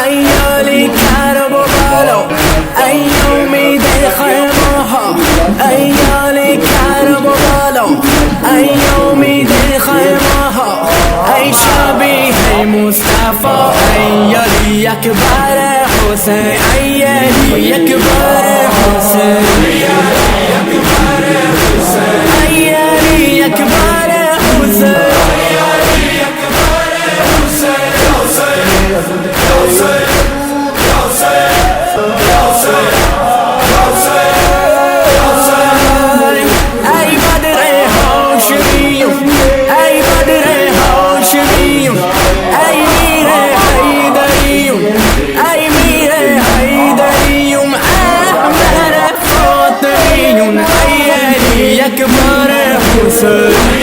أيالي كربلاء أي يومي دي خيمها أيالي كربلاء أي يومي دي خيمها أي شبيه مصطفى أيالي يكبر حسين أيالي يكبر حسين أيالي يكبر حسين يكبر حسين